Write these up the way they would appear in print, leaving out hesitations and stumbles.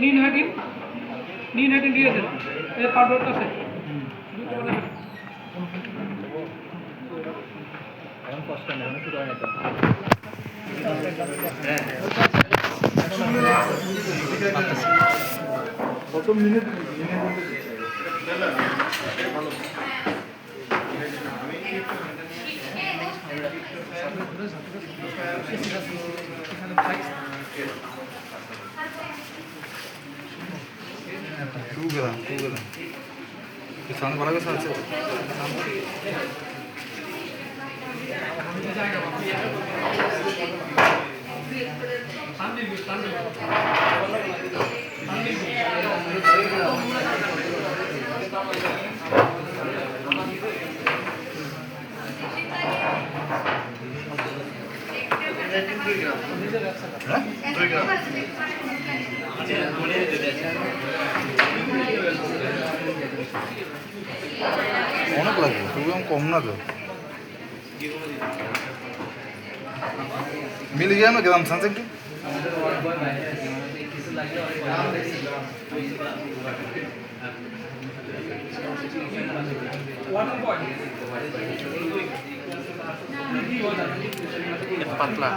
নীল হাইটিন দিয়ে দেন এই পাউডারটা আছে এখন কষ্ট নেই অনেক কিছু হয় কত মিনিট किसान वाला के साथ অনেক লাগবে খুবই কম না তো मिल गया ना क्या सांस की पतला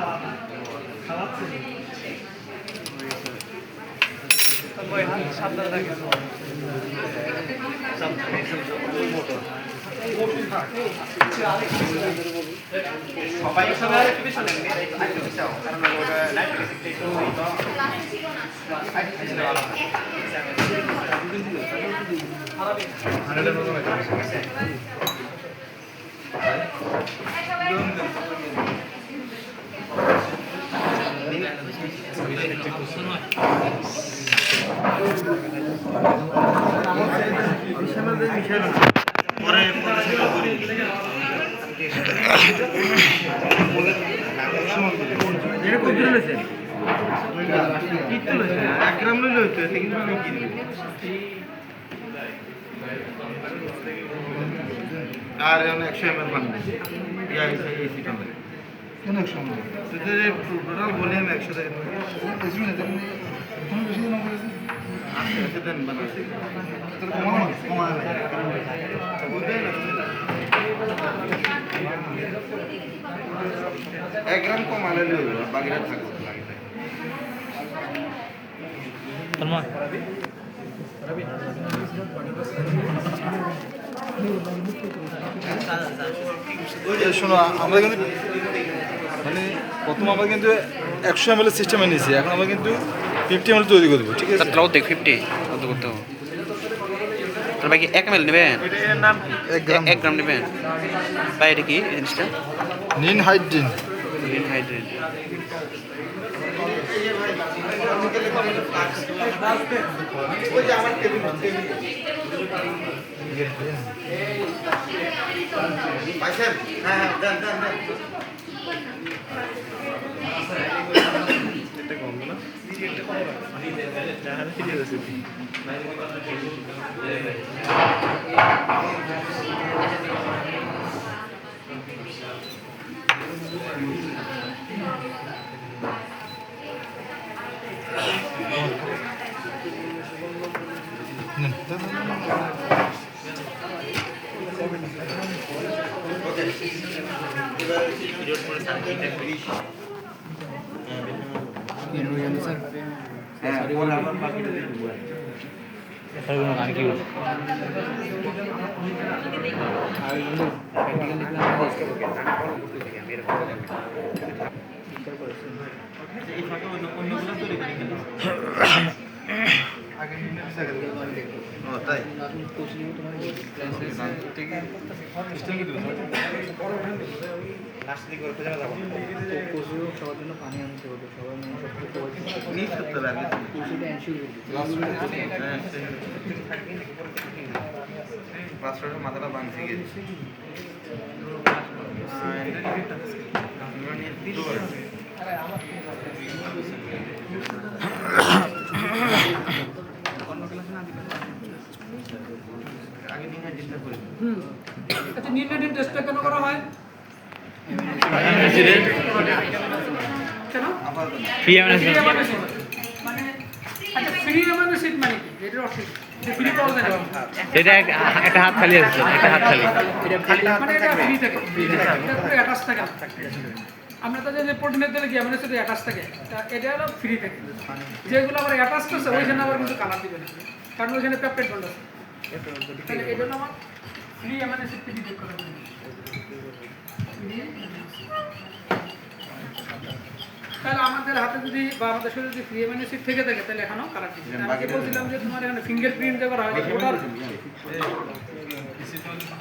সবাই সবাই একটু বেশি লাগবে একটু বেশি কারণ ওটা লাইট আর অনেক সময় বানাবে ইয়া এসি টানে অনেক সময় তো টোটাল ভলিউম 100 টাকা এসি না দেন কোন বেশি না করে আছে দেন বানাবে তো কমানো এক গ্রাম কমালে লইব বাকিটা থাকবে ফরমান শোনো আমরা কিন্তু মানে প্রথম আমরা কিন্তু 100 ml সিস্টেমে নিয়েছি এখন আমরা কিন্তু 50 ml তৈরি করবো ঠিক আছে তাহলে দেখ 50 কত করতে হবে তাহলে বাকি 1 ml নেবেন এটার নাম 1 গ্রাম নেবেন ভাই এটা কি জিনিসটা নিন হাইড্রিন ওই যে আমার টেবিল পাইছেন হ্যাঁ দেন এটা কম না এটা কম জাহান ফিরে গেছে তাই সবার জন্য পানি আনতে হবে সবাই মাথাটা ভাঙছে গেছে আচ্ছা নির্ণয় টেস্টটা কেন করা হয় কেন? আচ্ছা ফ্রি অ্যামাইনো অ্যাসিড মানে কি এটার অর্থ কি যে ফ্রি পাওয়া যায় না এটা একটা হাত খালি আছে একটা হাত খালি মানে এটা ফ্রি থাকে এটা পুরো অ্যাটাচ থাকে না। আমরা তো যে প্রোটিনের তেলে কি অ্যামাইনো অ্যাসিড অ্যাটাচ থাকে তা এটা হলো ফ্রি থাকে যেগুলো আবার অ্যাটাচ করছে ওইখানে আবার কিন্তু কালার দিবে না কারণ ওইখানে পেপটাইড বন্ড আছে তাহলে এটা হলো আমার ফ্রি অ্যামাইনো অ্যাসিড থেকে বের করা হবে। তাহলে আমাদের হাতে যদি বা আমাদের শরীরে যদি ফ্রি অ্যামাইনো অ্যাসিড থেকে থাকে তাহলে এখনো কালার দিবে আমি আগে বলছিলাম যে তোমার এখানে ফিঙ্গারপ্রিন্ট যে করা হয় ওটার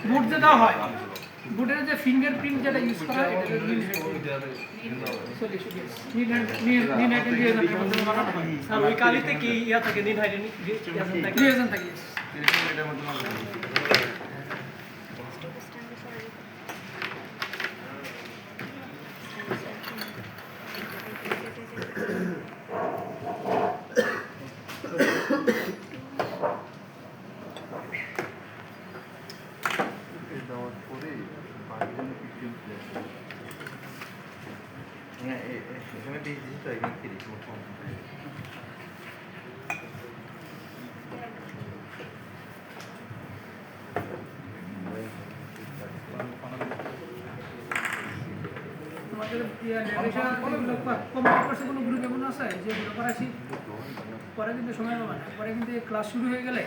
বুট যে দেওয়া হয় বুটের যে ফিঙ্গারপ্রিন্ট যেটা ইউজ করা হয় এটা আর ওই কালিতে কি ইয়া থাকে নিন হাইড্রোনিক রিয়েজেন্ট থাকে এখানে দিয়েছি তো এখানে 30 মোট তোমাদের লেভেশন এগুলো কমপ্লিট করছে কোনো গ্রুপ এমন আছে যেগুলো করাছি পরে কিন্তু সময় পাবে না পরে কিন্তু ক্লাস শুরু হয়ে গেলে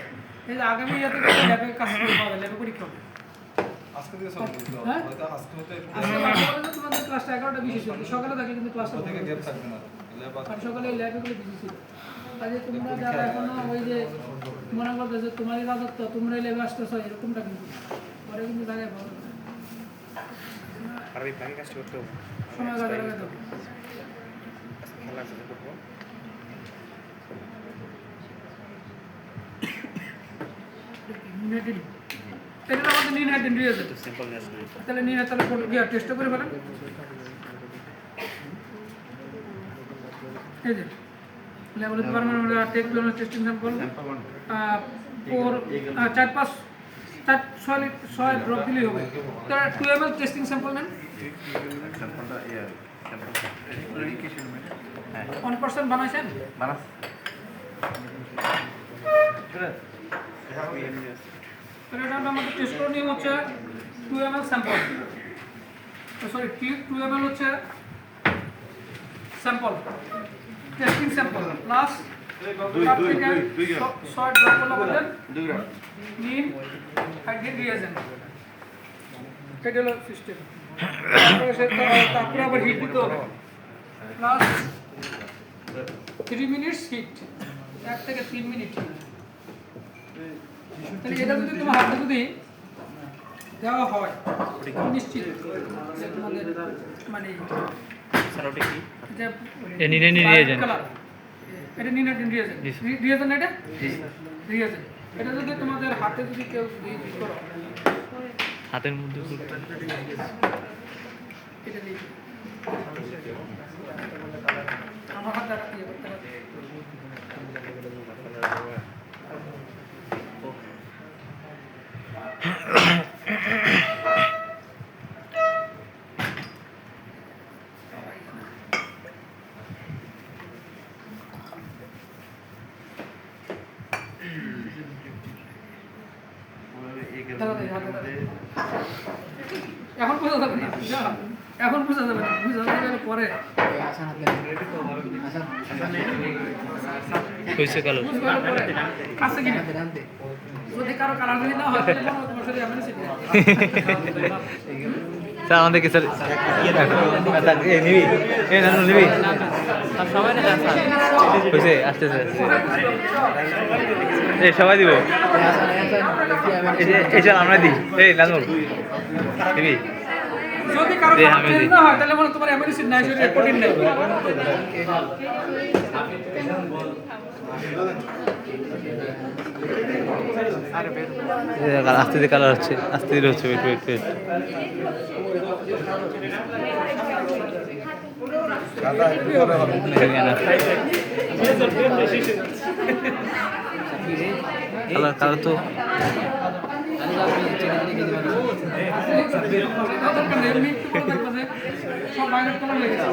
এই যে আগামী ইয়াতে ল্যাবে কাজ শুরু হবে ল্যাবে পরীক্ষা হবে আজকে থেকে সব করতে হবে হ্যাঁ? হয়তো আজকে হতে আজকে বারোটা তো তোমাদের ক্লাসটা 11টা বিশেষ ছিল সকালে থাকে কিন্তু ক্লাসটা থেকে গ্যাপ থাকবে না ল্যাব আর সকালে ল্যাবগুলো বিজি ছিল কাজে তোমরা যারা এখনো ওই যে মনে করতে যে তোমারই রাজত্ব তোমরা ল্যাবে আসতেছ এরকমটা কিন্তু না। পরে কিন্তু জায়গায় ভালো হবে। আর এই বাকি কাজটা করতে হবে সময় কাজে লাগাতে হবে। খেলা শুরু করবো এটা আমাদের নিন হাইড্রেন রিয়েজেন্ট সিম্পল নেস না তাহলে নিন তাহলে কোন গিয়া টেস্ট করে ফেলেন এই যে level permanent take plan testing sample four 4-5 drop দিলেই হবে তাহলে 2 ml টেস্টিং স্যাম্পল নেন স্যাম্পলটা স্যাম্পল রেডিকেশন মানে হ্যাঁ 1% বানাইছেন মানাস তাহলে এটা আমাদের টেস্ট করার নিয়ম হচ্ছে 2 ml স্যাম্পল সরি 2 ml হচ্ছে sample testing sample plus 6 drop হলো আমাদের 2 গ্রাম নিন হাইড্রেট রিয়েজেন্ট এটা হলো সিস্টেম তারপরে আবার হিট দিতে হবে প্লাস 3 মিনিটস হিট 1 থেকে 3 মিনিট তাহলে এটা যদি তোমার হাতে যদি দেওয়া হয় নিশ্চিত যে তোমাদের মানে স্যার ওটা কি যে নিনে রিয়েজেন্ট এটা নিনে রিয়েজেন্ট রিয়েজেন্ট এটা রিয়েজেন্ট এটা যদি তোমাদের হাতে যদি কেউ ইউজ করো হাতের মধ্যে এটা দিয়ে আমার হাত দ্বারা ইয়ে করতে হবে এখন বোঝা যাবে না এখন বোঝা যাবে না বোঝা যাবে পরে কইছে কালো বুঝবার পরে আছে কিনা যদি কারো কালার যদি না হয় তাহলে তোমার সাথে আমি সেটা স্যার আমাদেরকে স্যার ইয়ে দেখো স্যার এ নিবি এ নানু নিবি সবাই না স্যার কইছে আসতে স্যার এ সবাই দিব এই যে আমরা দিই এই নানু নিবি যদি কারো কালার না হয় তাহলে মনে তোমার অ্যামিনো নাই শরীরে প্রোটিন নাই আস্তে দিয়ে কালার হচ্ছে আস্তে দিয়ে হচ্ছে wait wait wait colour colour তো এমনি একটু করে দেখবে যে সব ভায়োলেট কালার লেগেছে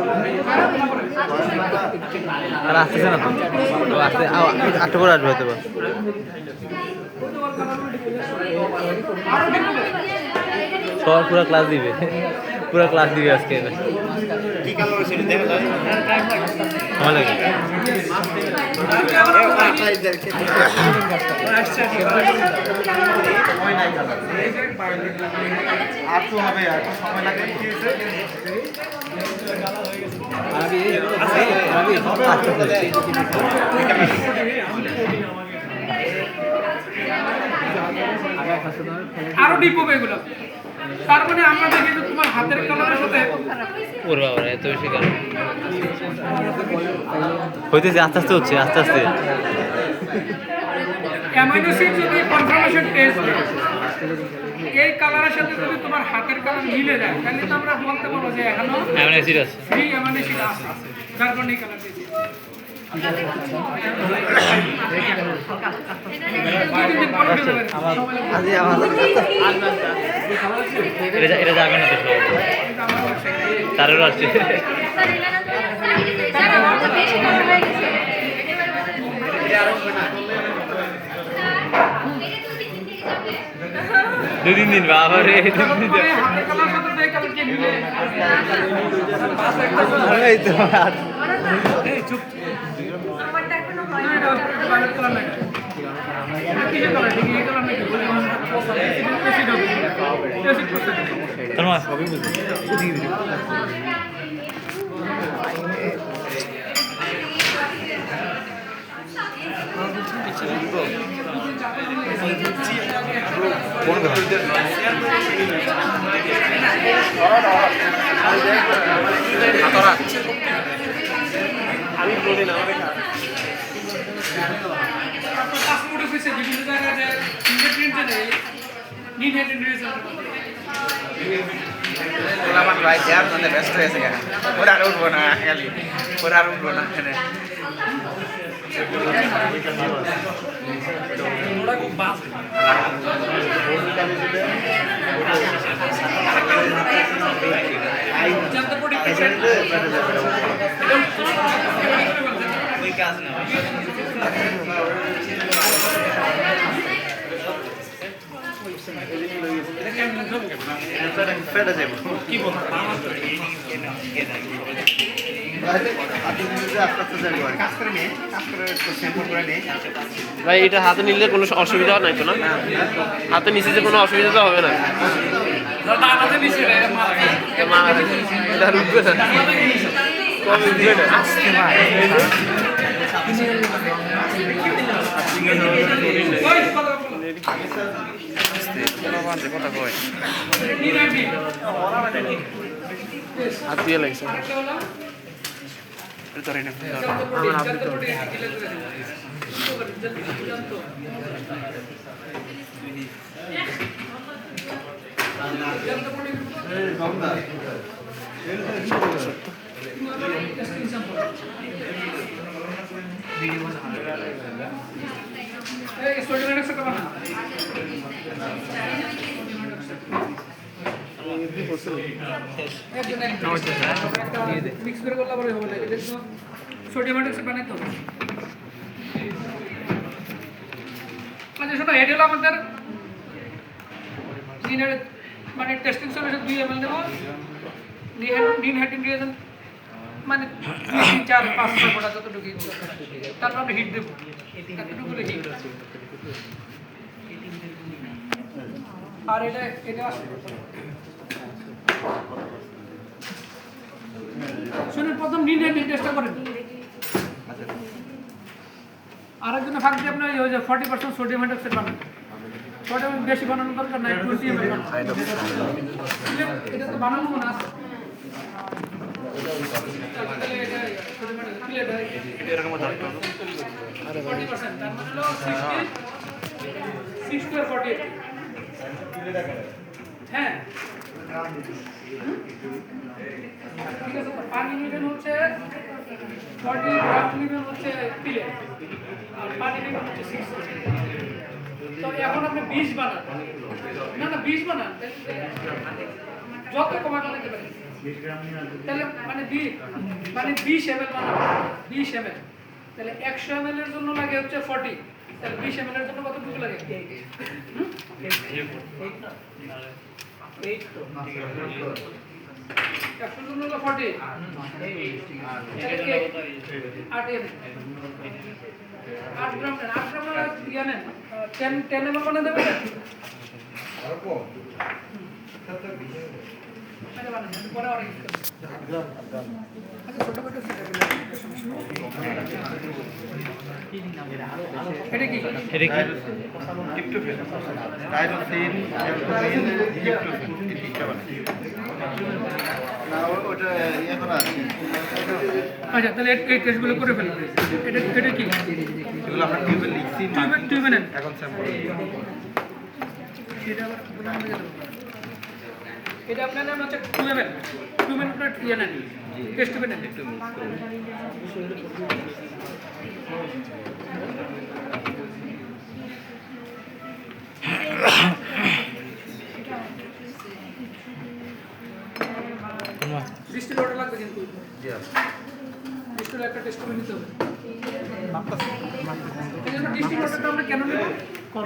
আর আসতেছে না তো ও আসতে আটটা করে আসবে হয়তো বা। সবার পুরো ক্লাস দিবে পুরো ক্লাস দিবে আজকে কি কালার হয়েছে দেখা যায় ভালো লাগে আর তো হবে আর তো সময় লাগবে কি হয়েছে আরো ডিপ হবে এগুলো তার মানে আমরা দেখি যে তোমার হাতের কালারের সাথে ওর বাবা এত বেশি কারণ হইতেছে আস্তে আস্তে হচ্ছে আস্তে আস্তে অ্যামাইনো অ্যাসিড যদি কনফার্মেশন টেস্ট এই কালারের সাথে যদি তোমার হাতের কালার মিলে যায় তাহলে তো আমরা বলতে পারবো যে এখনো এমন অ্যাসিড আছে ফ্রি অ্যামাইনো অ্যাসিড আছে যার কারণে এই কালার দিয়েছি এটা যাবে না তো তারেরও আসছে দুই তিন দিন বাবা রে এই তো তোমার সবই বুঝি কোন আমি বলি না পাসপোর্ট অফিসে বিভিন্ন জায়গায় ফিঙ্গারপ্রিন্টে নেই নিড হেড ইন্ডিভিজুয়াল আমার ভাই দেয়ার মানে ব্যস্ত হয়েছে কেন ওরা আর উঠবো না খালি ওরা আর উঠবো না এখানে ফেটে যাবো কি বলবো ভাই এটা হাতে নিলে কোনো অসুবিধা নাই তো না হাতে নিচে যে কোনো অসুবিধা তো হবে না এটা রুখবে না কম উঠবে না কথা কয় হাত দিয়ে লাগছে মিক্স করে করলে আবার হবে না এটা তো সোডিয়াম হাইড্রোক্সাইড বানাইতে হবে মানে শোনো এটা হলো আমাদের মানে টেস্টিং সলিউশন 2 ml দেবো নিন হাইড্রোজেন রিয়েজেন্ট মানে 3 4 5 6 গোটা যতটুকু তারপর আমরা হিট দেবো এতটুকু হিট আর এটা শুনুন প্রথম নিন হাইড্রোজেন টেস্টটা করেন আরেকজনের ফাঁক দিয়ে আপনার ওই যে 40% সোডিয়াম হাইড্রোক্সাইড বানান সোডিয়াম বেশি বানানোর দরকার নাই 20 ml এটা তো বানানো না আছে এরকম আরে 40% তার মানে হলো 60 to 48 হ্যাঁ ঠিক আছে পানি নিবেন হচ্ছে 40 গ্রাম নিবেন হচ্ছে পিলে আর পানি নিবেন হচ্ছে 6 তো এখন আপনি 20 বানান, না 20 বানান, যত কমা বানাতে পারেন তাহলে মানে 20 ml বানান, 20 ml, তাহলে 100 ml এর জন্য লাগে হচ্ছে 40, তাহলে 20 ml এর জন্য কতটুকু লাগে? 100 জন্য হলো 40, 8 গ্রাম নেন, 8 গ্রাম ইয়া নেন, 10 ml বানা দেবেন। আরে বানান, পরে আর ইউজ করবেন। আচ্ছা ছোট ছোট এটা কি? এটা কি? টিপটোফেন, টাইরোসিন, অ্যালবুমিন, টিপটোফেন, এই তিনটা বানাই। না ওটা ইয়ে করা আছে। আচ্ছা তাহলে এই টেস্টগুলো করে ফেলুন। এটা কি? এগুলো আমরা টিউবে লিখছি, টিউবে নেন। এখন স্যাম্পল। এটা আবার এটা আপনার নাম হচ্ছে 2 ml, 2 ml করে ইয়ে নেন, টেস্ট টিউবে নেন। একটু মিক্স করে। ডিস্টিল ওয়াটার লাগবে কিন্তু, জি আছে। ডিস্টিল একটা টেস্ট করে নিতে হবে। এই জন্য ডিস্টিল ওয়াটারটা আমরা কেন নেব?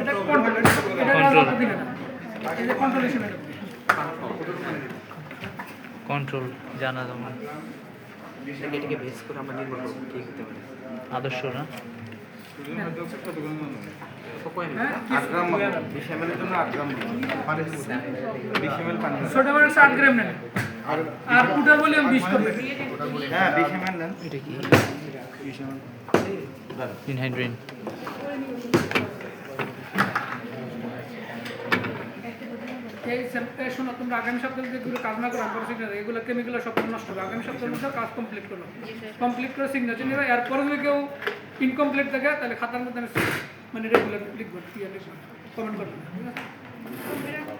এটা কন্ট্রোল, এটা রাখতে দিবেন না, এই যে কন্ট্রোল হিসেবে নেব। কন্ট্রোল জানা তোমার এটাকে বেস করে আমরা নির্ভর করব কি হতে পারে। আদর্শ না? হ্যাঁ 8 গ্রাম 20 ml এর জন্য 8 গ্রাম পানি 20 ml পানি। ছোটা মানে 8 গ্রাম নেন, আর পুটার ভলিউম 20 করবেন। হ্যাঁ 20 ml নেন। এটা কি? 20 ml। ইনহাইড্রেন। এই শোনো, তোমরা আগামী সপ্তাহে যেগুলো কাজ না করো আমার সিগনেচার, এগুলো কেমিক্যাল সব নষ্ট হবে। আগামী সপ্তাহের মধ্যে কাজ কমপ্লিট করো, কমপ্লিট করে সিগনেচার নেবে। এরপরে যদি কেউ ইনকমপ্লিট থাকে তাহলে খাতার মধ্যে মানে রেগুলার লিখবেন, কমেন্ট করবেন,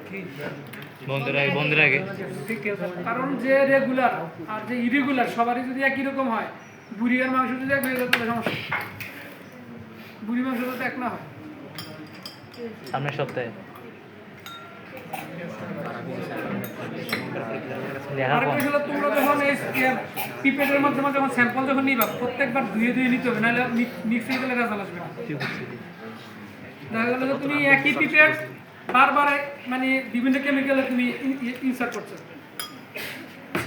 ঠিক আছে? বন্ধুরা আগে কারণ যে রেগুলার আর যে ইরেগুলার সবারই যদি একই রকম হয়, বুড়ি আর মাংস যদি এক হয়ে যায় তাহলে সমস্যা। বুড়ি মাংস তো এক না হয়। সামনের সপ্তাহে লেখা আর কম। কি হলো, তোমরা যখন এই পিপেটের মাধ্যমে যখন স্যাম্পল যখন নিবা, প্রত্যেকবার ধুয়ে নিতে হবে, নাহলে মিক্স হয়ে গেলে রেজাল্ট আসবে না। দেখা গেল যে তুমি একই পিপেট বারবার মানে বিভিন্ন কেমিক্যালে তুমি ইনসার্ট করছো,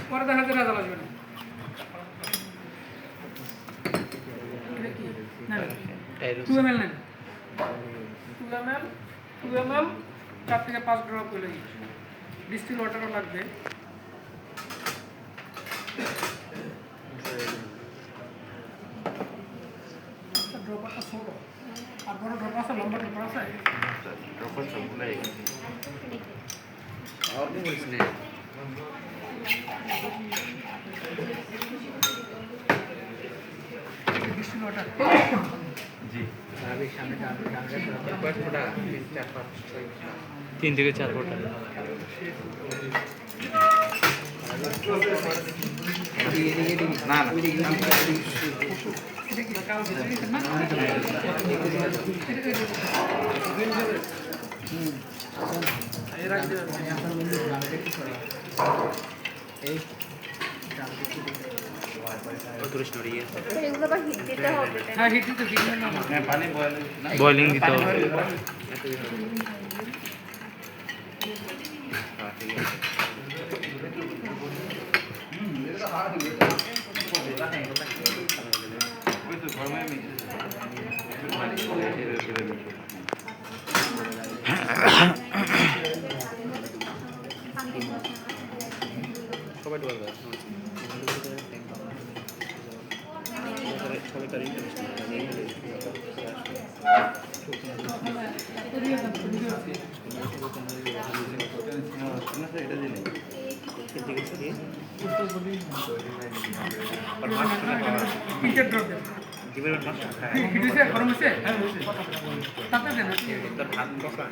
পরে দেখা যায় রেজাল্ট আসবে না। এটা কি? না 2 ml নেন, 2 ml 4 থেকে 5 ড্রপ করে দিই। ডিস্টিল ওয়াটারও লাগবে। ড্রপারটা ছোট, আর বড় ড্রপ আছে, লম্বা ড্রপ আছে। তখন সবগুলো এখানে। আর কি বলছিস না? ডিস্টিল ওয়াটার জি। আমি সামনে কয়েক ফোঁটা 4 5 6 3 থেকে 4 ফোঁটা। না না এটা কি কাল দিয়েছেন না? এগুলো আবার হিট দিতে হবে। হ্যাঁ হিট দিতে ঠিক না। হ্যাঁ পানি বয়েল না বয়লিং দিতে হবে। ওই তো গরমে সবাই বলবে সবাই তার এটা দিলে পিকেট ড্রপ দেন। হিট হয়েছে, গরম হয়েছে, তাতে দেন।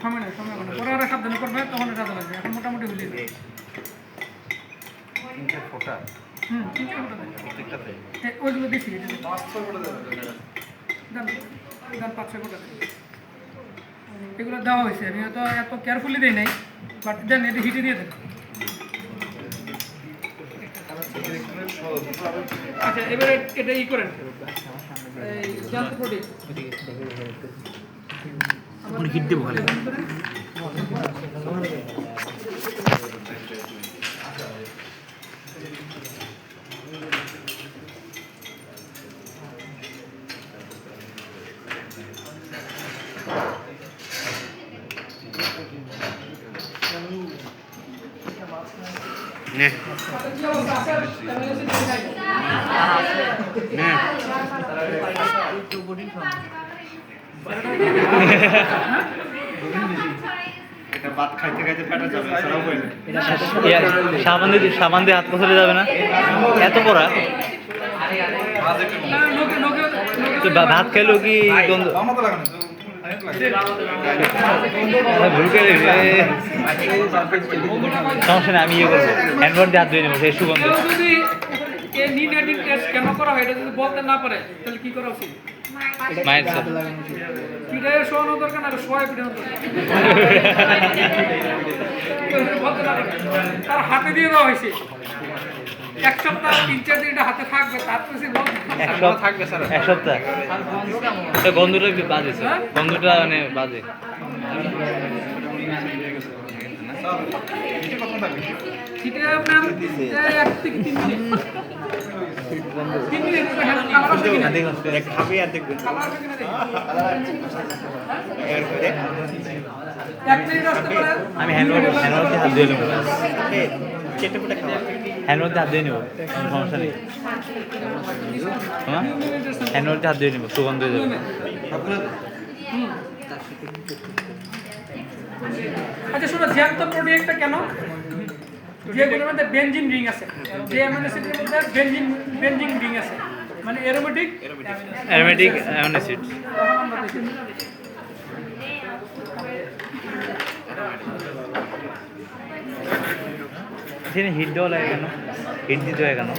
সময় নেই, সময় নেই, পরে ওরা সাবধানে করবে, তখন এটা লাগবে। এখন মোটামুটি হয়ে যাবে। 3 ফোঁটা 3 ফোঁটা দেন। প্রত্যেকটাতে। ওইগুলো বেশি দেন, 5-6 ফোঁটা দেন। 5-6 ফোঁটা দেন। এগুলো দেওয়া হয়েছে, আমি হয়তো এত কেয়ারফুলি দিই নাই, বাট দেন এটা হিটে দিয়ে দেন। আচ্ছা এবারে এটা ই করেন, এই জানতে প্রোটিন হিট দেবো খালি। নে কি অবস্থা আছে? নে এটা ভাত খাইতে খাইতে পেটে যাবে এছাড়াও হয় না। সাবান দিয়ে হাত পছড়ে যাবে না, এত পড়া। তো ভাত খেলেও কি গন্ধ আমার তো লাগে না ভুল করে সমস্যা নেই, আমি ইয়ে করবো, হ্যান্ডওয়াশ দিয়ে হাত ধুয়ে নেবো, সেই সুগন্ধ। কেউ যদি এই নিট এডিট টেস্ট কেন করা হয় এটা যদি বলতে না পারে তাহলে কি করা উচিত? মায়ের সাথে পিঠায় শোয়ানো দরকার না, শোয়া পিঠানো দরকার। বলতে না পারে, তার হাতে দিয়ে দেওয়া হয়েছে, 1 সপ্তাহ 3-4 দিন এটা হাতে থাকবে, তারপরে সে বলতে থাকবে স্যার। 1 সপ্তাহ গন্ধটা একটু বাজে স্যার, গন্ধটা মানে বাজে। শীতে আপনার 1 থেকে 3 মিনিট 3 মিনিট কালার আসে কিনা? খাবে আর দেখবেন কালার আসে কিনা দেখি। 1 মিনিট আসতে পারে। আমি হ্যান্ডওয়াশ দিয়ে হাত ধুয়ে নেবো, কেটে ফুটে খাওয়া হ্যান্ডওয়াশ দিয়ে হাত ধুয়ে নেবো, সমস্যা নেই। হ্যাঁ হ্যান্ডওয়াশ দিয়ে হাত ধুয়ে নেবো, সুগন্ধ হয়ে যাবে। আচ্ছা শোনো, জ্যান্ত প্রোটিনটা কেন? যেগুলোর মধ্যে বেনজিন রিং আছে, যে অ্যামিনো অ্যাসিডের মধ্যে বেনজিন রিং আছে, মানে অ্যারোমেটিক অ্যামিনো অ্যাসিড। তখন আমরা দেখি সেখানে হিট দেওয়া লাগে কেন, হিট দিতে হয় কেন?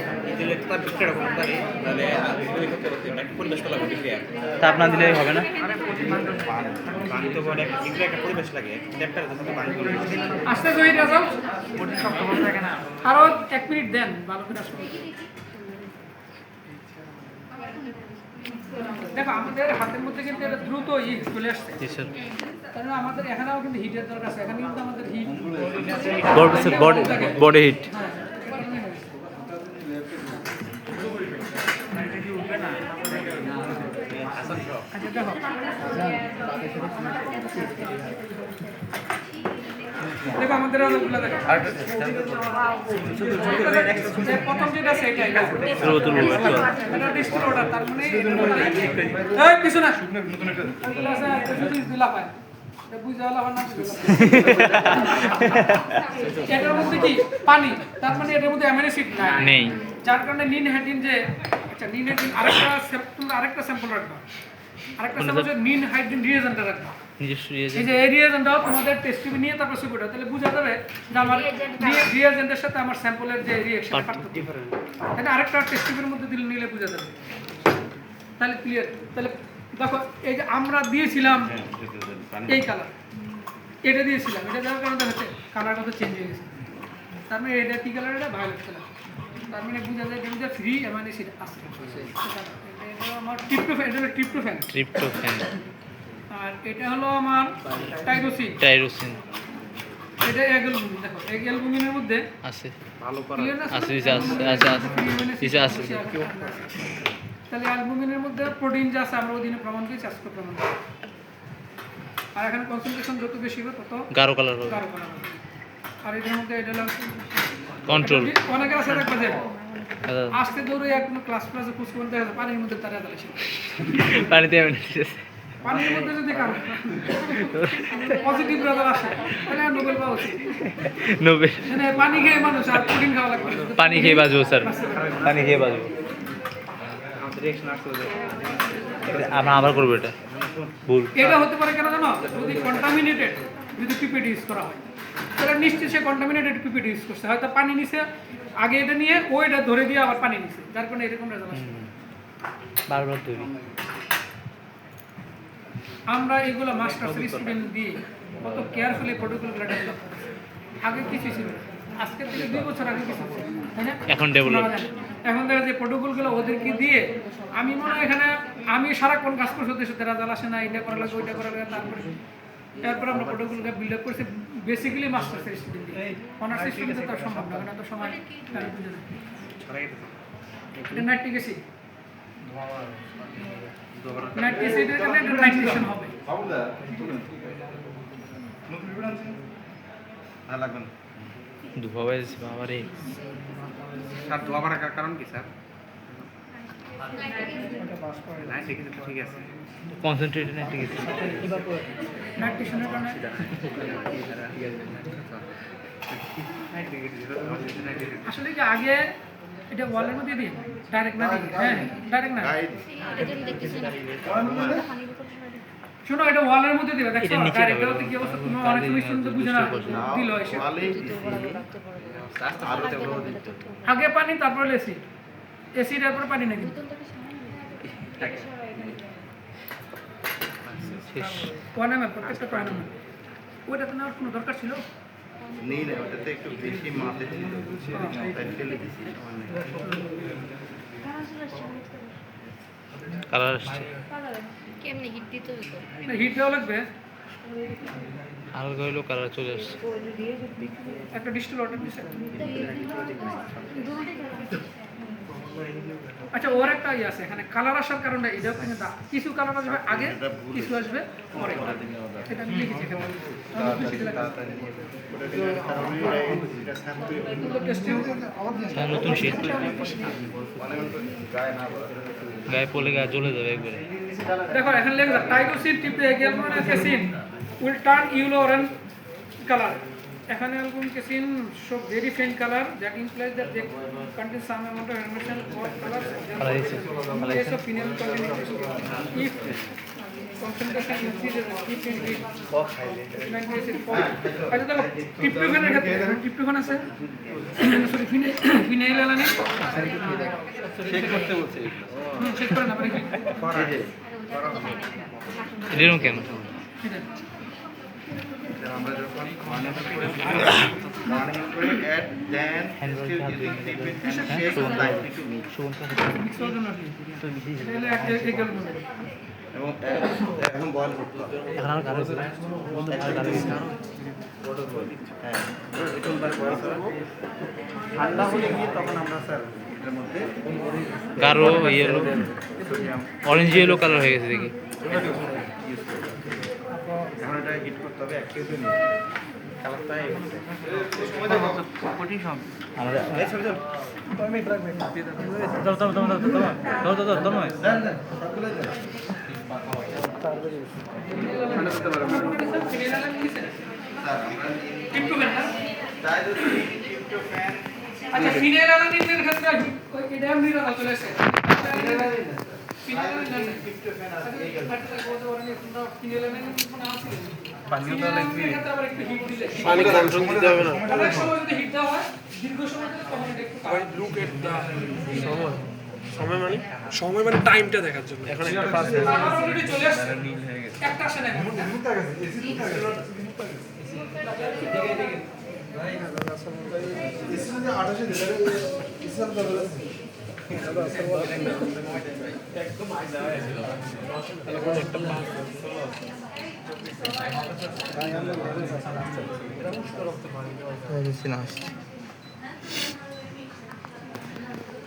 তাপ না দিলে হবে না? আস্তে জয়ী রেজাল্ট আরো 1 মিনিট দেন, ভালো করে আসবে। দেখো আমাদের হাতের মধ্যে কিন্তু এটা দ্রুত চলে আসছে, জি স্যার। কারণ আমাদের এখানেও কিন্তু হিটের দরকার আছে, এখানে কিন্তু আমাদের হিট বডি হিট। আচ্ছা দেখো দেখো আমাদের রেজাল্টগুলো দেখো। প্রথম যেটা আছে এটাই এটা ডিস্ট্রিক্ট অর্ডার, তার মানে এই কিছু না এগুলো আছে দিলা পায়, এটা বুঝা হলো আমার নাম। এটার মধ্যে কি পানি, তার মানে এটার মধ্যে অ্যামিনো অ্যাসিড নেই, যার কারণে নিন হাইড্রিন যে, আচ্ছা নিন হাইড্রিন আরেকটা স্যাম্পল রাখবা, আরেকটা স্যাম্পল নিন হাইড্রিন রিয়েজেন্টটা রাখবা। নিজস্ব এই যে এই রিয়েজেন্টটাও তোমাদের টেস্ট টিউবে নিয়ে তারপর সুবিধা, তাহলে বোঝা যাবে যে আমার রিয়েজেন্টের সাথে আমার স্যাম্পলের যে রিঅ্যাকশন পার্থক্য। এটা আরেকটা টেস্ট টিউবের মধ্যে দিলে নিলে বোঝা যাবে, তাহলে ক্লিয়ার। তাহলে দেখো এই যে আমরা দিয়েছিলাম এই কালার, এটা দিয়েছিলাম, এটা দেওয়ার কারণে হচ্ছে কালারটা তো চেঞ্জ হয়ে গেছে, তার মানে এটা কি কালার, এটা ভায়োলেট কালার, তার মানে বোঝা যায় যে ফ্রি অ্যামিনো অ্যাসিড আছে। এটা আমার ট্রিপ্টোফ্যান, এটা হলো ট্রিপ্টোফ্যান, আর এটা হলো আমার টাইরোসিন। এটা অ্যালবুমিন, দেখো এই অ্যালবুমিনের মধ্যে আছে, ভালো করা আছে। তাহলে অ্যালবুমিনের মধ্যে প্রোটিন যা আছে আমরা ওই দিনে প্রমাণ করেছি, আজকে প্রমাণ করি। আর এখানে কনসেন্ট্রেশন যত বেশি হবে তত গাঢ় কালার হবে, গাঢ় কালার হবে। আর এটার মধ্যে এটা হলো কন্ট্রোল। অনেকের আছে দেখবা যে আসতে দৌড়ে কোনো ক্লাসে পুষ্করণ দেখা যায় পানির মধ্যে তারা দাঁড়িয়েছে, পানিতে পানির মধ্যে যদি কারণ পজিটিভ রেজাল্ট আসে তাহলে আর নোবেল পাওয়া উচিত। মানে পানি খেয়ে মানুষ আর প্রোটিন খাওয়া লাগবে, পানি খেয়ে বাঁচবো স্যার, পানি খেয়ে বাঁচবো। আমরা আবার করবো এটা ভুল। এটা হতে পারে কেন জানো, যদি কন্টামিনেটেড যদি পিপিটি ইউজ করা হয় তাহলে নিশ্চয়ই সে কন্টামিনেটেড পিপিটি ইউজ করছে, হয়তো পানি নিছে আগে, এটা নিয়ে ও এটা ধরে দিয়ে আবার পানি নিছে, যার কারণে এরকম রেজাল্ট আসে। বারবার তৈরি আমরা এগুলো মাস্টার্সের স্টুডেন্ট দিয়ে কত কেয়ারফুলি প্রোটোকলগুলো ডেভেলপ করছি। আগে কিছু ছিল না, আজকে থেকে 2 বছর আগে কিছু ছিল, তাই না? এখন ডেভেলপ। এখন দেখা যায় প্রোটোকলগুলো ওদেরকে দিয়ে আমি মনে হয় এখানে আমি সারাক্ষণ কাজ করছি ওদের সাথে, রাজাল আসে না, এটা করা লাগবে ওইটা করা লাগবে, তারপরে আমরা প্রোটোকলকে বিল্ড আপ করছি বেসিক্যালি মাস্টার্সের স্টুডেন্ট দিয়ে। অনার্স স্টুডেন্ট তো সম্ভব না, কারণ এত সময় তারা বুঝে না। এটা নাইট্রিক অ্যাসিডের কারণে এটা নাইট্রেশন হবে। না লাগবে না ধোয়া হয়েছে বাবারে। স্যার ধোয়া পড়ার কারণ কি স্যার? ঠিক আছে কনসেন্ট্রেটেড না, ঠিক আছে। নাইট্রেশনের কারণে আসলে কি আগে এটা ওয়ালের মধ্যে দিই ডাইরেক্ট না দিই, হ্যাঁ ডাইরেক্ট না, শোনো এটা ওয়ালের মধ্যে দিবে, দেখছো ডাইরেক্ট দিলে কি অবস্থা, তুমি অনেক সময় শুনতে বুঝে না দিল এসে আগে পানি তারপরে অ্যাসিড, অ্যাসিড এর পরে পানি নাকি শেষ। 1 ml প্রত্যেকটা 1 ml। ওইটা তো নেওয়ার কোনো দরকার ছিল? নেই না, ওটাতে একটু বেশি মাপে ছিল, তাই ফেলে দিছি। কালার আসছে, কেমনে হিট দিতে হবে তো? না হিট দেওয়া লাগবে। হালকা হইলেও কালার চলে আসছে। একটা ডিস্টিল ওয়াটার দিছে। আচ্ছা ওর একটা ইয়ে আছে এখানে কালার আসার কারণে এটা কিন্তু কিছু কালার আসবে আগে, কিছু আসবে পরে, এটা আমি লিখেছি এখানে। হ্যাঁ, নতুন শীত গায়ে পড়লে গায়ে জ্বলে যাবে একবারে। দেখো এখানে লেখা টাইগোসিন টিপেগ্যালমাইন acid will turn yellow orange color. এখানে albumic acid show very faint color that implies that they contain some amount of information or colors. In case of phenol concentration, if concentration increases, if in heat, আচ্ছা দেখো ট্রিপ্টোফ্যানের ক্ষেত্রে tryptophan আছে, sorry phenylalanine check করতে বলছে check করেন আপনি কি এরকম কেন? আমরা যখন মর্নিং করে add then still using liquid shake lightly to mix mix করে না তাহলে এক গেল এবং এখন বয়েল করতে হবে। এখন আর কারো হ্যাঁ এখন বয়েল করব, ঠান্ডা হলে গিয়ে তখন আমরা স্যার এটার মধ্যে গাঢ় yellow sodium orange yellow colour হয়ে গেছে দেখি। ইউজ করব। এখন এটা হিট করতে হবে 1 কেজি নিয়ে কালারটা কঠিন সব আমাদের এই সব দাও সবগুলো দেন স্যার আমরা ট্রিপ্টোফ্যান না ট্রিপ্টোফ্যান আচ্ছা ফিনাইলঅ্যালানিনের ক্ষেত্রে এটা এমনি রাখা চলে আসে ট্রিপ্টোফ্যান আর এই গেল পানি কন্ট্রোল দিতে হবে না। অনেক সময় যদি হিট দেওয়া হয় দীর্ঘ সময় ধরে তখন এটা একটু কাজ লুক এট দা সময় মানে সময় মানে টাইমটা দেখার জন্য। এখন একটা পাস আমার অলরেডি চলে আসছে একটা আসে না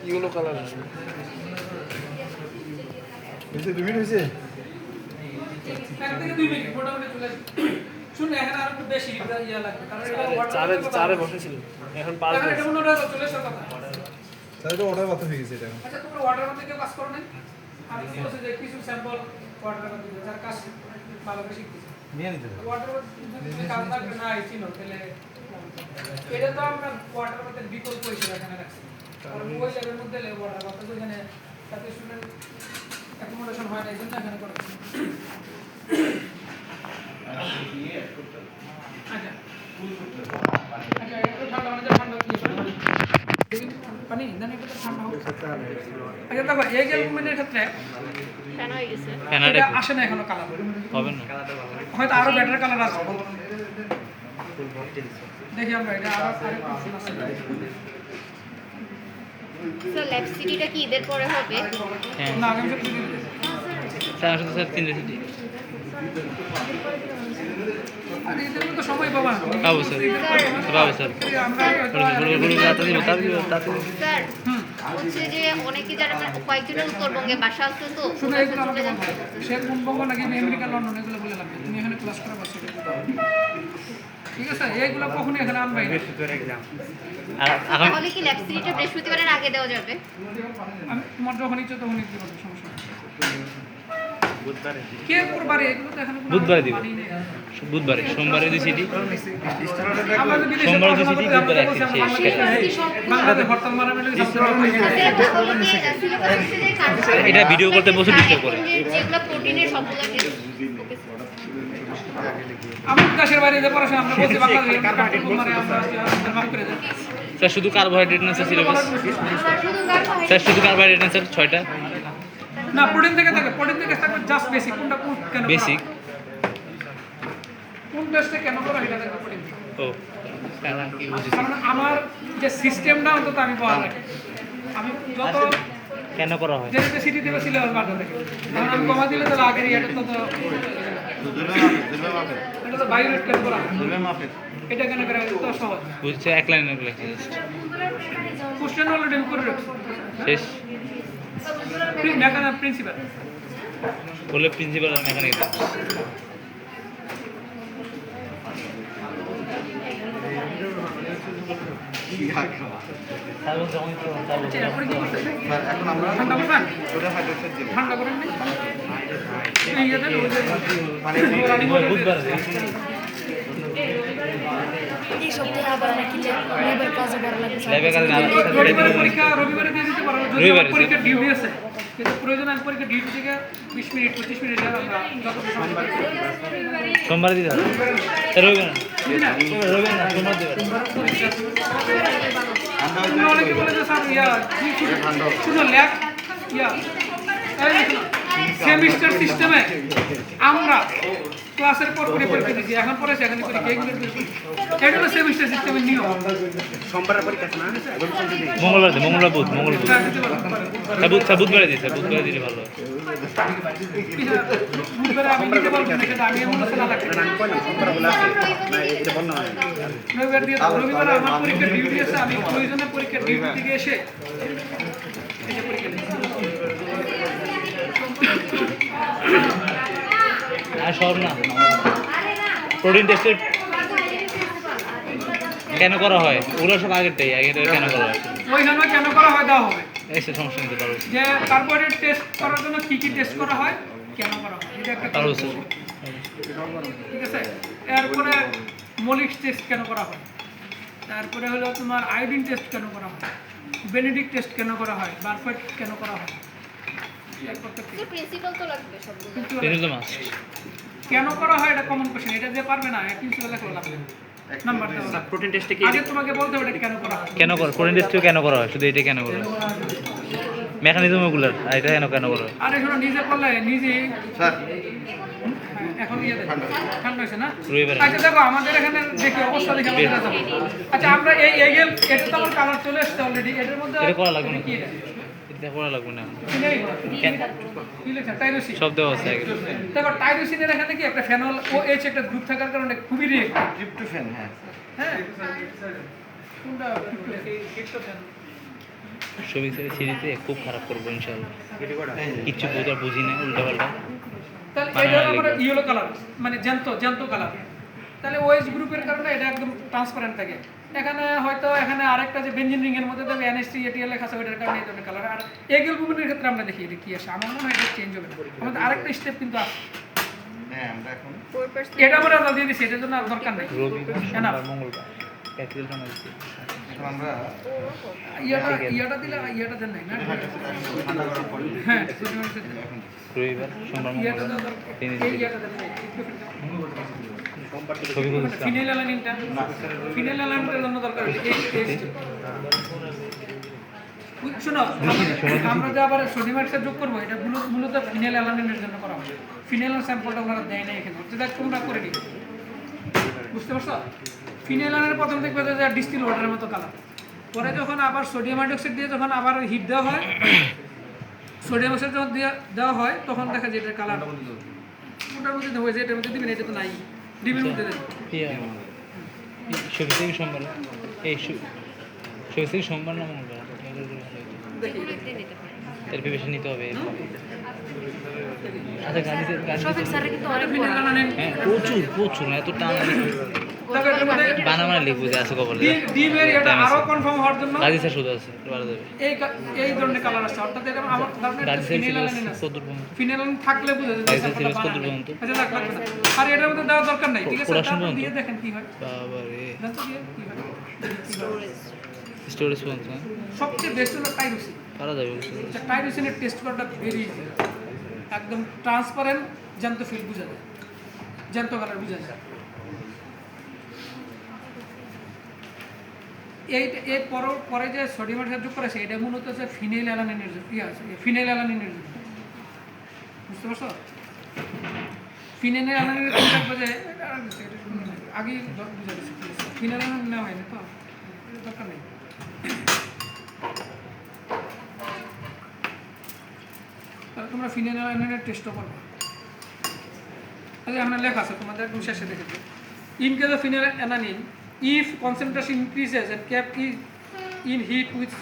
ইয়েলো কালার আসবে। এক থেকে 2 মিনিট মোটামুটি চলে আসবে। শুনুন এখানে আর একটু বেশি ইয়া লাগবে কারণ এটা চারে ওয়াটার চারে বসেছিল, এখন 5 এটা বসে। মনে হয় চলে আসার কথা। স্যার এটা অর্ডার কথা হয়ে গেছে এটা। আচ্ছা তোমরা ওয়াটার মধ্যে কেউ কাজ করো না? আমি বলছি যে কিছু স্যাম্পল ওয়াটার মধ্যে দিবে যারা কাজ ভালো করে শিখতেছে নিয়ে নিতে হবে। ওয়াটার মধ্যে কাজ থাকবে না এই ছিল তাহলে এটা তো আমরা ওয়াটার মধ্যে বিকল্প হিসেবে এখানে রাখছি কারণ ওই ল্যাবের মধ্যে ওয়াটার মধ্যে তো এখানে তাতে স্টুডেন্ট অ্যাকোমোডেশন হয় না এই জন্য এখানে করা হচ্ছে। আচ্ছা আচ্ছা একটু ঠান্ডা মানে ঠান্ডা কি পানি দেন একটু ঠান্ডা হোক। আচ্ছা দেখো এই যে মুভমেন্টের ক্ষেত্রে ফ্যান হয়ে গেছে। ফ্যানারে এটা আসে না এখনো কালার, হবে না। হয়তো আরো বেটার কালার আসবে। দেখি আমরা এটা আরো আরেকটু অপশন আছে। স্যার ল্যাব সিটিটা কি ঈদের পরে হবে? হ্যাঁ না আগামী সপ্তাহে দিয়ে দিতে। স্যার আসলে স্যার 3 সিটি আর এদের মধ্যে সময় পাবা না। পাবো স্যার, পাবো স্যার। আমরা স্যার হচ্ছে যে অনেকে যারা মানে কয়েকজনের উত্তরবঙ্গে বাসা আছে তো শুনে ওরা এগুলো চলে আলাদা যাচ্ছে। বলবো। সে কোন বঙ্গ নাকি আমেরিকা লন্ডন এগুলো বলে লাগবে, তুমি এখানে ক্লাস করা পাচ্ছ। ঠিক আছে, এইগুলো কখনোই এখানে আনবাই না। আর আগামী তাহলে কি ল্যাব সিটিটা বৃহস্পতিবারের আগে দেওয়া যাবে? আমি তোমার যখন ইচ্ছে তখনই দিতে পারবো, সমস্যা নেই। কে করবারে এগুলো তো এখানে কোনো বুধবারে দিব। মানেই নেই। বুধবারে, সোমবারে 2 সিটি, আমরা তো বিদেশে সোমবারে 2 পড়াশোনা সিটি, করতে বুধবারে 1 বলছি, সিটি। আমরা শেষ। বাংলাদেশ হরতাল মারামারি সিলেবাস হলো যে কাজ এটা ভিডিও করতে বসে ডিস্টার্ব করে। যেগুলো প্রোটিনের সবগুলো টেস্ট। ওকে আমি দেশের বাইরে যে পড়াশোনা আমরা বলছি বাংলাদেশে কার্বন মানে আমরা মাফ করে দেন। স্যার শুধু কার্বোহাইড্রেট না স্যার সিলেবাস? শুধু কার্বোহাইড্রেট স্যার শুধু কার্বোহাইড্রেট না স্যার 6টা? না প্রোটিন থেকে থাকে, প্রোটিন থেকে থাকবে জাস্ট বেসিক, কোনটা কোন কেন করা বেসিক। হয়, কোন টেস্টে কেন করা এটা দেখবে প্রোটিন। ও তারা কি বুঝেছি। কারণ আমার যে সিস্টেমটা অন্তত আমি বহাল রাখি, আমি যত কেন করা হয়? যেটা সিটি দেবে সিলেবাস বাড়তে থাকে, কারণ আমি কমা দিলে তাহলে আগের এটা তো এটা তো বাইরে টেস্ট করা হয়। এটা কেন করা হয়? তো সহজ বুঝছে, এক লাইনে লেখা জাস্ট। কোশ্চেন অলরেডি আমি করে রাখছি। শেষ। মেকানিক প্রিন্সিপাল বলে প্রিন্সিপাল আর মেকানিক। এরপরে কি করতে হবে? এখন আমরা ঠান্ডা করবেন, সোডিয়াম হাইড্রোক্সাইড দিব। ঠান্ডা করেন নি এই ইয়েতে ওই যে বুধবার এই সপ্তাহে আবার নাকি লেবার কাজে বড় লাগবে। ল্যাবে কাজ না। রবিবারে পরীক্ষা রবিবারে দিয়ে দিতে পারবো, যদি রবিবারে, আমার পরীক্ষা ডিউটি আছে, কিন্তু প্রয়োজন আমি পরীক্ষা ডিউটি থেকে 20 মিনিট 25 মিনিট আমরা যতটুকু সময় পাই। সোমবার দিতে হবে। রবিবার না, রবিবার না, সোমবার দিতে হবে। তোমরা অনেকে বলে যে স্যার শুধু ল্যাব সেমিস্টার সিস্টেমে আমরা ক্লাসের পর করে পরীক্ষা দিচ্ছি, এখন পরে সেখানে পরীক্ষা এগুলো এটা হলো সেমিস্টার সিস্টেমের নিয়ম। মঙ্গলবার দিন, মঙ্গলবার বুধ, মঙ্গলবার বুধ। স্যার বুধবারে দিই স্যার, বুধবারে দিলে ভালো হয়। বুধবারে আমি দিতে পারবো না, সেটা আমি এমন না লাগবে রবিবার দিয়ে দাও। রবিবার আমার পরীক্ষার ডিউটি আছে, আমি প্রয়োজনে পরীক্ষার ডিউটি থেকে এসে এটা পরীক্ষা দিচ্ছি। আর সব না, প্রোটিন টেস্টের কেন করা হয় ওগুলো সব আগেরটাই, আগেরটা কেন করা হয় ওইখানে কেন করা হয় দেওয়া হবে, এসে সমস্যা নিতে পারবো। যে কার্বোহাইড্রেট টেস্ট করার জন্য কি কি টেস্ট করা হয়, কেন করা হয়, এটা একটা পারবো স্যার। ঠিক আছে। এরপরে মলিক টেস্ট কেন করা হয়, তারপরে হলো তোমার আয়োডিন টেস্ট কেন করা হয়, বেনেডিক্ট টেস্ট কেন করা হয়, বারফেট কেন করা হয়, প্রিন্সিপাল তো লাগবে সবগুলো। এটা তো মাস্ট। কেন করা হয় এটা কমন কোশ্চেন, এটা যে পারবে না প্রিন্সিপাল লেখা লাগবে নাম্বার দেওয়া। প্রোটিন টেস্টে কি আগে তোমাকে বলতে হবে এটা কেন করা হয়। কেন করা, প্রোটিন টেস্টও কেন করা হয়, শুধু এটা কেন করা হয়, মেকানিজম ওগুলার, আর এটা কেন করা হয়। আর এখানে নিজে করলে নিজে স্যার এখন ইয়ে ঠান্ডা হয়েছে না। রবিবারে। আচ্ছা দেখো আমাদের এখানে দেখি অবস্থা দেখে আমাদের যাবো। আচ্ছা আমরা এই এগেল এটা তো আমার কালার চলে আসছে অলরেডি, এটার মধ্যে এটা করা লাগবে না, কি এটা এটা করা লাগবে না, কেন কি লেখা টাইরোসিন। সব দেওয়া আছে আগে। দেখো টাইরোসিনের এখানে কি একটা ফেনল ও এইচ একটা গ্রুপ থাকার কারণে খুবই রিঅ্যাক্টিভ। ট্রিপ্টোফ্যান, হ্যাঁ হ্যাঁ কোনটা ট্রিপ্টোফ্যান। সবিক স্যারের সিরিজে খুব খারাপ করবো ইনশাআল্লাহ, কিচ্ছু বুঝি না, উল্টা পাল্টা। তাহলে এটা আমরা ইয়েলো কালার মানে জ্যান্ত কালার, তাহলে ওএইচ গ্রুপের কারণে এটা একদম ট্রান্সপারেন্ট থাকে। এখানে হয়তো এখানে আরেকটা যে বেনজিন রিং এর মধ্যে দেবে এনএসটি এটিএল লেখা আছে, ওইটার কারণে এই ধরনের কালার। আর এগেল গ্রুপের ক্ষেত্রে আমরা দেখি এটা কি আসে, আমার মনে হয় এটা চেঞ্জ হবে না, আমাদের আরেকটা স্টেপ কিন্তু আছে। হ্যাঁ আমরা এখন 4% এটা আমরা দিয়ে দিচ্ছি, এটার জন্য আর দরকার নেই। রবিবার, Enough. সোমবার, মঙ্গলবার প্র্যাকটিক্যাল বানাচ্ছি। এখন আমরা ইয়েটা দিলে ইয়েটা দেন নাই না। ঠান্ডা করার পরে হ্যাঁ রবিবার, সোমবার, ইয়েটা মঙ্গলবার দেওয়া দরকার। 3 এই দিন। ইয়েটা দেন নাই। ছবি খুঁজছিলাম। ফিনাইল অ্যালানিনটা, ফিনাইল অ্যালানিনটার জন্য দরকার এই শোনো, আমরা যে আবার সোডিয়াম হাইড্রোক্সাইড যোগ করবো, এটা মূলত ফিনাইল অ্যালানিনের জন্য করা হয়। ফিনাইল স্যাম্পলটা ওনারা দেয় না এখানে, যেটা তোমরা করে নিবে, বুঝতে পারছো? ফিনাইল অ্যালানিন প্রথম দেখবে যে ডিস্টিল ওয়াটারের মতো কালার, পরে যখন আবার সোডিয়াম হাইড্রোক্সাইড দিয়ে যখন আবার হিট দেওয়া হয়, সোডিয়াম হাইড্রোক্সাইড যখন দেওয়া হয় তখন দেখা যায় এটার কালার ওটার মধ্যে হয়েছে, এটার মধ্যে দিবেন, এটা তো নাই, ডিমের মধ্যে দেবেন। শুরু থেকে সোমবার এই শুরু থেকে সোমবার না মঙ্গলবার দেখি এর প্রিপারেশন নিতে হবে। আচ্ছা গাড়ি ফিনাইল অ্যালানিন হ্যাঁ প্রচুর এত টান তারপর এটার মধ্যে বানামানা লিখবো যে আছে কবলে ডিমের এটা আরো কনফার্ম হওয়ার জন্য গাড়ি স্যার শুধু আছে বাড়া দেবে এই ধরনের কালার আছে, অর্থাৎ এটা আমার ধারণা গাড়ি স্যার ফিনাইল ছিল অ্যালানিন আছে। কদ্দুর পর্যন্ত ফিনাইল অ্যালানিন থাকলে বুঝা যায় গাড়ি স্যার ছিল কদ্দুর পর্যন্ত আচ্ছা যাক লাগবে না, আর এটার মধ্যে দেওয়ার দরকার নাই, ঠিক আছে? Production তারপর পর্যন্ত? দিয়ে দেখেন কি হয়, বাবা রে জানতো কি হয়? স্টোরেজ পর্যন্ত না সবচেয়ে বেস্ট হলো টাইরোসিন। পারা যাবে অবশ্যই। আচ্ছা, টাইরোসিনের টেস্ট করাটা ভেরি ইজি, একদম ট্রান্সপারেন্ট, জ্যান্ত ফিল বোঝা যায়, জ্যান্ত কালার বোঝা যায়। এই পরে যে সোডিয়াম হাইড্রোক্সাইড যোগ করেছে, এটা মূলত হচ্ছে ফিনাইল অ্যালানিনের জন্য, ফিনাইল অ্যালানিনের জন্য, বুঝতে পারছো? ফিনাইল অ্যালানিনের জন্য থাকবে যে আগে বুঝা গেছে, ফিনাইল অ্যালানিন নেওয়া হয়নি তো, এটা দরকার নেই। তাহলে তোমরা ফিনাইল অ্যালানিনের টেস্টও করবে। তাহলে আমরা লেখা আছে তোমাদের একদম শেষে দেখেছি, in case of phenyl alanine, if concentration increases and kept in heat with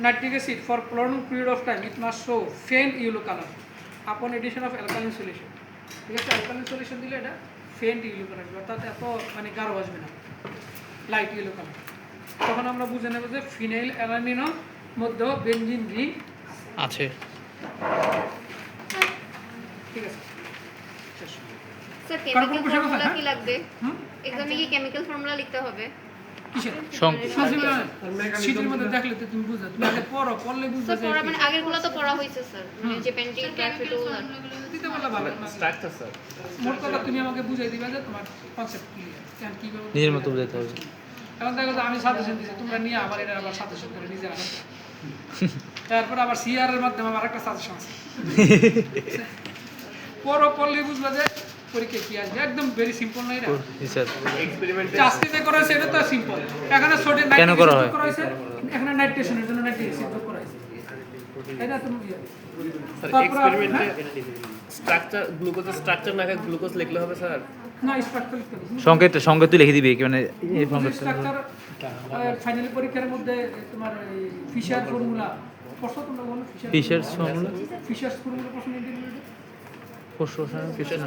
nitric acid for prolonged period of time, it must show faint yellow color upon addition of alkaline solution. ঠিক আছে, alkaline solution দিলে এটা ফেন্ট yellow colour আসবে, অর্থাৎ এত মানে গাঢ় আসবে না, লাইট ইয়েলো কালার। তখন আমরা বুঝে নেব যে ফিনাইল অ্যালানিনের মধ্যেও বেনজিন রিং আছে। ঠিক আছে, শেষ। স্যার কারণ কোনো কেমিক্যাল প্রশ্ন আছে? ফর্মুলা কি লাগবে? হুম? এক্সামে কি কেমিক্যাল ফর্মুলা লিখতে হবে? কিসের সংকেত শীতের মধ্যে দেখলে তো তুমি বুঝা, তুমি আগে পড়লে বুঝবে স্যার যে পড়া মানে আগেরগুলো তো পড়া হয়েছে স্যার, মানে যে পেন্টিং গ্রাফিটল দিতে পারলে ভালো। স্ট্রাকচার স্যার মোট কথা তুমি আমাকে বুঝাই দিবা যে তোমার কনসেপ্ট ক্লিয়ার, কেন কিভাবে নিজের মতো বুঝাইতে হবে। এখন দেখো যে আমি সাজেশন দিচ্ছি, তোমরা নিয়ে আবার এটা আবার সাজেশন করে নিজে আনো, তারপর আবার সিআর এর মাধ্যমে আমার একটা সাজেশন আছে, পড়লে বুঝবা যে পরীক্ষা কি আসবে, একদম ভেরি সিম্পল না এটা। জি স্যার। আজকে যে করা হয়েছে এটা তো সিম্পল, এখানে সোডিয়াম কেন করা হয়? করা হয়েছে, এখানে নাইট্রেশনের জন্য নাইট্রিক অ্যাসিড যোগ করা হয়েছে, এটা তুমি স্যার তারপর এক্সপেরিমেন্টে স্ট্রাকচার গ্লুকোজের স্ট্রাকচার না গ্লুকোজ লিখলে হবে স্যার? না স্ট্রাকচার লিখতে হবে, সংকেত তুই লিখে দিবি কি মানে এই সংকেত স্ট্রাকচার ফাইনাল পরীক্ষার মধ্যে তোমার ফিশার ফর্মুলা প্রশ্ন, তোমরা বলো ফিশার ফর্মুলা ফিশার ফর্মুলা প্রশ্ন ইন্টারভিউতে ফিশার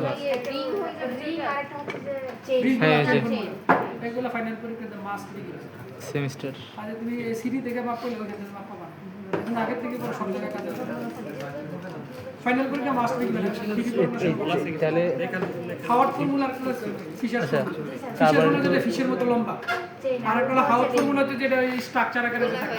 হ্যাঁ জি। এগুলো ফাইনাল পরীক্ষাতে মাস্ট লিখে আছে। সেমিস্টার আর তুমি এই সিডি থেকে মাপ করলে ওইখান থেকে মাপ পাবা না, কিন্তু আগে থেকে পুরো সব জায়গায় কাজ আছে। ফাইনাল পরীক্ষা মাস্ট লিখবে তাহলে হাওয়ার্ড ফর্মুলার ফিশার ফর্মুলা যেটা ফিশের মতো লম্বা, আর একটা হলো হাওয়ার্ড ফর্মুলা যেটা এই স্ট্রাকচার আকারে থাকে,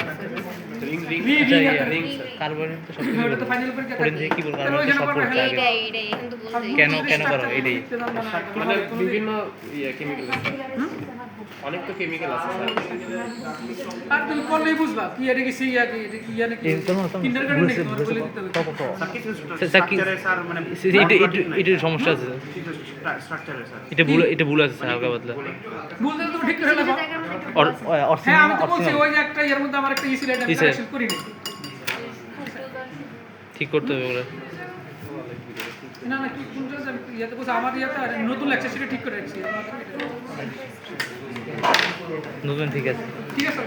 রিং কার্বন তো সব ওটা তো ফাইনাল পরীক্ষা পড়েন যে কি বলবো কার্বন সব পড়তে আগে এইটাই কিন্তু বলতে কেন করো এটাই মানে বিভিন্ন কেমিক্যাল আছে, অনেক তো কেমিক্যাল আছে স্যার। আর তুমি পড়লেই বুঝবা কি এটা কি সিয়া কি এটা কি নাকি কিন্ডারগার্টেন নাকি তোমার বলে দিতে হবে। এটার সমস্যা আছে এটা ভুল আছে স্যার হালকা পাতলা বলতে তুমি ঠিক করে লেখো। হ্যাঁ আমি তো বলছি ওই যে একটা এর মধ্যে আমার একটা ইসি লেটার কারেকশন করি নি, ঠিক করতে হবে ওগুলো। না না কি কোনটা জানি ইয়াতে বলছে আমার ইয়াতে নতুন লেকচার সেটা ঠিক করে রাখছি, নতুন ঠিক আছে। ঠিক আছে।